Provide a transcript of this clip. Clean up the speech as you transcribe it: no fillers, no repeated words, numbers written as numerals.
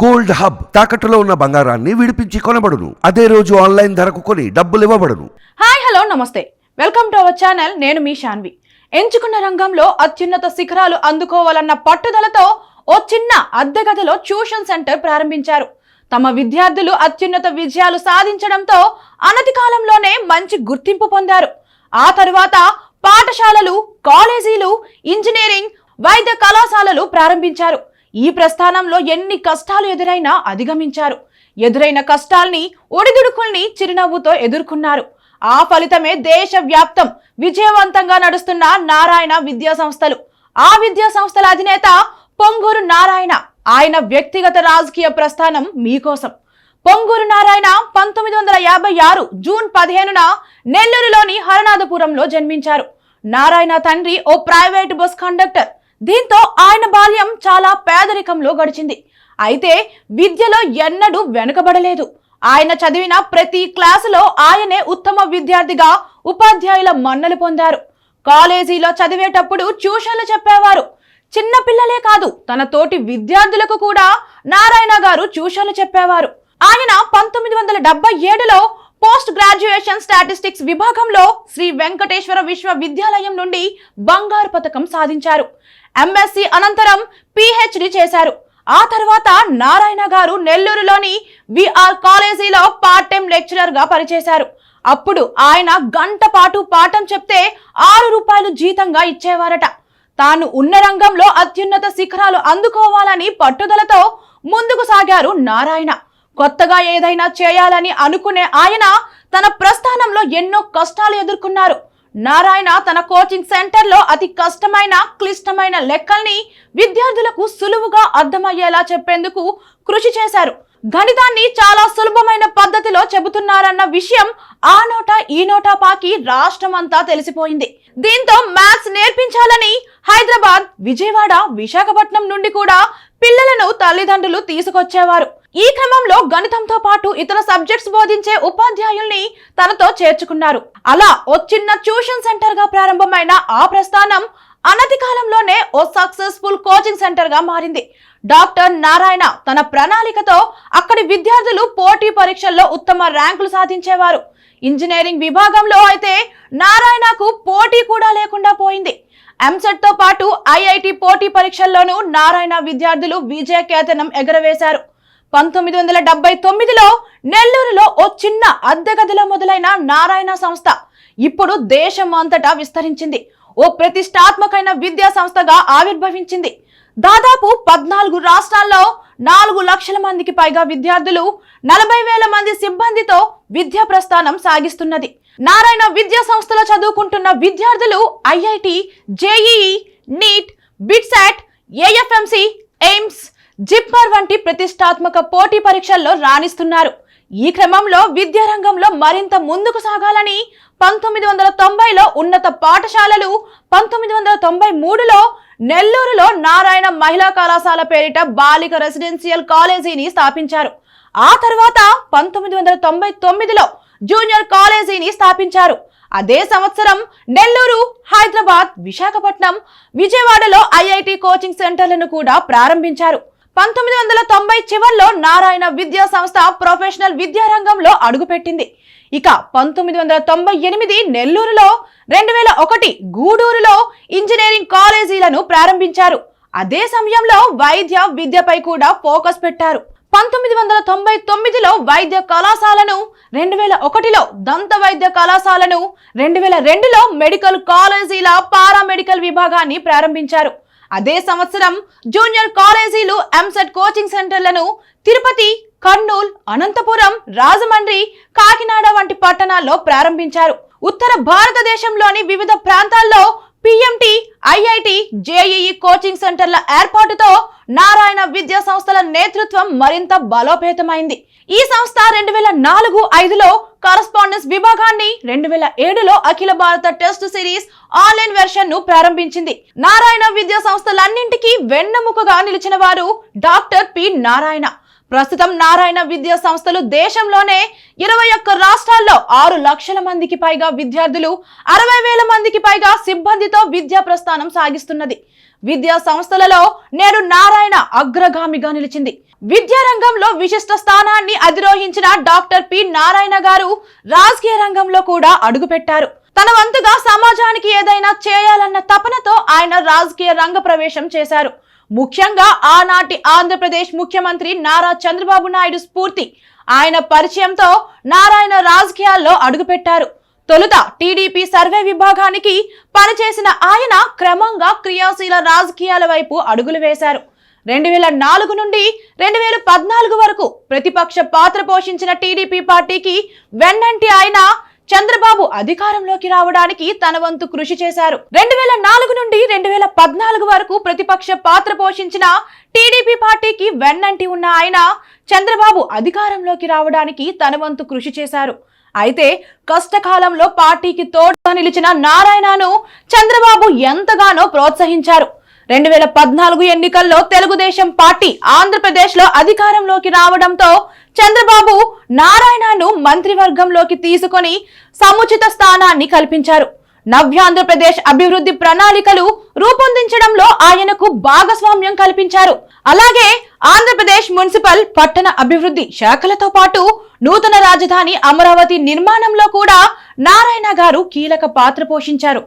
Gold hub తాకట్టులో ఉన్న బంగారాన్ని విడిపించి కొనబడును. అదే రోజు ఆన్లైన్ ధరకు కొని డబ్బులు ఇవ్వబడును. హాయ్ హలో నమస్తే, వెల్కమ్ టు అవర్ ఛానల్. నేను మీ శాన్వి. ఎంచుకున్న రంగంలో అత్యున్నత శిఖరాలు అందుకోవాలన్న పట్టుదలతో ఓ చిన్న అద్దె గదిలో ట్యూషన్ సెంటర్ ప్రారంభించారు. తమ విద్యార్థులు అత్యున్నత విజయాలు సాధించడంతో అనతి కాలంలోనే మంచి గుర్తింపు పొందారు. ఆ తరువాత పాఠశాలలు, కాలేజీలు, ఇంజనీరింగ్, వైద్య కళాశాలలు ప్రారంభించారు. ఈ ప్రస్థానంలో ఎన్ని కష్టాలు ఎదురైనా అధిగమించారు. ఎదురైన కష్టాల్ని, ఒడిదుడుకుల్ని చిరునవ్వుతో ఎదుర్కొన్నారు. ఆ ఫలితమే దేశవ్యాప్తం విజయవంతంగా నడుస్తున్న నారాయణ విద్యా సంస్థలు. ఆ విద్యా సంస్థల అధినేత పొంగూరు నారాయణ. ఆయన వ్యక్తిగత రాజకీయ ప్రస్థానం మీకోసం. పొంగూరు నారాయణ 1956 జూన్ 15న నెల్లూరులోని హరనాథపురంలో జన్మించారు. నారాయణ తండ్రి ఓ ప్రైవేట్ బస్ కండక్టర్. దీంతో ఆయన బాల్యం చాలా పేదరికంలో గడిచింది. అయితే విద్యలో ఎన్నడూ వెనుకబడలేదు. ఆయన చదివిన ప్రతి క్లాసులో ఆయనే ఉత్తమ విద్యార్థిగా ఉపాధ్యాయుల మన్నలు పొందారు. కాలేజీలో చదివేటప్పుడు ట్యూషన్లు చెప్పేవారు. చిన్న పిల్లలే కాదు, తన తోటి విద్యార్థులకు కూడా నారాయణ గారు ట్యూషన్లు చెప్పేవారు. ఆయన 1977లో పోస్ట్ గ్రాడ్యుయేషన్ స్టాటిస్టిక్స్ విభాగంలో శ్రీ వెంకటేశ్వర విశ్వవిద్యాలయం నుండి బంగారు పతకం సాధించారు. ఎంఎస్సి అనంతరం పిహెచ్డి చేశారు. ఆ తర్వాత నారాయణ గారు నెల్లూరులోని విఆర్ కాలేజీలో పార్ట్ టైం లెక్చరర్ గా పనిచేశారు. అప్పుడు ఆయన గంట పాటు పాఠం చెప్తే 6 రూపాయలు జీతంగా ఇచ్చేవారట. తాను ఉన్న రంగంలో అత్యున్నత శిఖరాలు అందుకోవాలని పట్టుదలతో ముందుకు సాగారు నారాయణ. కొత్తగా ఏదైనా చేయాలని అనుకునే ఆయన తన ప్రస్థానంలో ఎన్నో కష్టాలు ఎదుర్కొన్నారు. నారాయణ తన కోచింగ్ సెంటర్లో అతి కష్టమైన, క్లిష్టమైన లెక్కల్ని విద్యార్థులకు సులువుగా అర్థమయ్యేలా చెప్పేందుకు కృషి చేశారు. గణితాన్ని చాలా సులభమైన పద్ధతిలో చెబుతున్నారన్న విషయం ఆ నోట ఈ నోటా పాకి రాష్ట్రమంతా తెలిసిపోయింది. దీంతో మ్యాథ్స్ నేర్పించాలని హైదరాబాద్, విజయవాడ, విశాఖపట్నం నుండి కూడా పిల్లలను తల్లిదండ్రులు తీసుకొచ్చేవారు. ఈ క్రమంలో గణితంతో పాటు ఇతర సబ్జెక్ట్స్ బోధించే ఉపాధ్యాయుల్ని తనతో చేర్చుకున్నారు. అలా ఓ చిన్న ట్యూషన్ సెంటర్ గా ప్రారంభమైన ఆ ప్రస్థానం అనతి కాలంలోనే ఓ సక్సెస్ఫుల్ కోచింగ్ సెంటర్ గా మారింది. డాక్టర్ నారాయణ తన ప్రణాళికతో అక్కడి విద్యార్థులు పోటీ పరీక్షల్లో ఉత్తమ ర్యాంకులు సాధించేవారు. ఇంజనీరింగ్ విభాగంలో అయితే నారాయణకు పోటీ కూడా లేకుండా పోయింది. ఎంసెట్ తో పాటు ఐఐటి పోటీ పరీక్షల్లోనూ నారాయణ విద్యార్థులు విజయకేతనం ఎగరవేశారు. 1979లో నెల్లూరులో ఓ చిన్న అద్దె గదిలో మొదలైన నారాయణ సంస్థ ఇప్పుడు దేశం అంతటా విస్తరించింది. ఓ ప్రతిష్టాత్మకమైన విద్యా సంస్థగా ఆవిర్భవించింది. దాదాపు 14 రాష్ట్రాల్లో 4 లక్షల మందికి పైగా విద్యార్థులు, 40,000 మంది సిబ్బందితో విద్యా ప్రస్థానం సాగిస్తున్నది. నారాయణ విద్యా సంస్థలో చదువుకుంటున్న విద్యార్థులు IIT, JEE, NEET, BITSAT, AFMC, AIIMS, JIPMER వంటి ప్రతిష్టాత్మక పోటీ పరీక్షల్లో రాణిస్తున్నారు. ఈ క్రమంలో విద్యారంగంలో మరింత ముందుకు సాగాలని 1990లో ఉన్నత పాఠశాలలు, 1993లో నెల్లూరులో నారాయణ మహిళా కళాశాల పేరిట బాలిక రెసిడెన్షియల్ కాలేజీని స్థాపించారు. ఆ తర్వాత 1999లో జూనియర్ కాలేజీని స్థాపించారు. అదే సంవత్సరం నెల్లూరు, హైదరాబాద్, విశాఖపట్నం, విజయవాడలో ఐఐటి కోచింగ్ సెంటర్లను కూడా ప్రారంభించారు. 1990 చివర్లో నారాయణ విద్యా సంస్థ ప్రొఫెషనల్ విద్యారంగంలో అడుగుపెట్టింది. ఇక 1998 నెల్లూరులో, 2001 గూడూరులో ఇంజనీరింగ్ కాలేజీలను ప్రారంభించారు. అదే సమయంలో వైద్య విద్యపై కూడా ఫోకస్ పెట్టారు. 1999లో వైద్య కళాశాలను, 2001లో దంత వైద్య కళాశాలను, 2002లో మెడికల్ కాలేజీల పారామెడికల్ విభాగాన్ని ప్రారంభించారు. అదే సంవత్సరం జూనియర్ కాలేజీలు, ఎంసెట్ కోచింగ్ సెంటర్లను తిరుపతి, కర్నూలు, అనంతపురం, రాజమండ్రి, కాకినాడ వంటి పట్టణాల్లో ప్రారంభించారు. ఉత్తర భారతదేశంలోని వివిధ ప్రాంతాల్లో పిఎంటి, ఐఐటి, జేఈఈ కోచింగ్ సెంటర్ల ఏర్పాటుతో నారాయణ విద్యా సంస్థల నేతృత్వం మరింత బలోపేతమైంది. ఈ సంస్థ 2004-05లో కరస్పాండెన్స్ విభాగాన్ని, 2007లో అఖిల భారత టెస్ట్ సిరీస్ ఆన్లైన్ వెర్షన్ ను ప్రారంభించింది. నారాయణ విద్యా సంస్థలన్నింటికీ వెన్నెముకగా నిలిచిన వారు డాక్టర్ పి నారాయణ. ప్రస్తుతం నారాయణ విద్యా సంస్థలు దేశంలోనే 21 రాష్ట్రాల్లో 6 లక్షల మందికి పైగా విద్యార్థులు, 60,000 మందికి పైగా సిబ్బందితో విద్యా ప్రస్థానం సాగిస్తున్నది. విద్యా సంస్థలలో నేడు నారాయణ అగ్రగామిగా నిలిచింది. విద్యారంగంలో విశిష్ట స్థానాన్ని అధిరోహించిన డాక్టర్ పి నారాయణ గారు రాజకీయ రంగంలో కూడా అడుగుపెట్టారు. తన వంతుగా సమాజానికి ఏదైనా చేయాలన్న తపనతో ఆయన రాజకీయ రంగ ప్రవేశం చేశారు. ముఖ్యంగా ఆనాటి ఆంధ్రప్రదేశ్ ముఖ్యమంత్రి నారా చంద్రబాబు నాయుడు స్ఫూర్తి, ఆయన పరిచయంతో నారాయణ రాజకీయాల్లో అడుగుపెట్టారు. తొలుత టీడీపీ సర్వే విభాగానికి పనిచేసిన ఆయన క్రమంగా క్రియాశీల రాజకీయాల వైపు అడుగులు వేశారు. 2004 నుండి 2014 వరకు ప్రతిపక్ష పాత్ర పోషించిన టీడీపీ పార్టీకి వెన్నంటి ఆయన చంద్రబాబు అధికారంలోకి రావడానికి తన వంతు కృషి చేశారు. 2004 నుండి 2014 వరకు ప్రతిపక్ష పాత్ర పోషించిన టీడీపీ పార్టీకి వెన్నంటి ఉన్న ఆయన చంద్రబాబు అధికారంలోకి రావడానికి తన వంతు కృషి చేశారు. అయితే కష్టకాలంలో పార్టీకి తోడుగా నిలిచిన నారాయణను చంద్రబాబు ఎంతగానో ప్రోత్సహించారు. 2014 ఎన్నికల్లో తెలుగుదేశం పార్టీ ఆంధ్రప్రదేశ్ లో అధికారంలోకి రావడంతో చంద్రబాబు నారాయణను మంత్రివర్గంలోకి తీసుకొని సముచిత స్థానాన్ని కల్పించారు. నవ్యాంధ్రప్రదేశ్ అభివృద్ధి ప్రణాళికలు రూపొందించడంలో ఆయనకు భాగస్వామ్యం కల్పించారు. అలాగే ఆంధ్రప్రదేశ్ మున్సిపల్ పట్టణ అభివృద్ధి శాఖలతో పాటు నూతన రాజధాని అమరావతి నిర్మాణంలో కూడా నారాయణ గారు కీలక పాత్ర పోషించారు.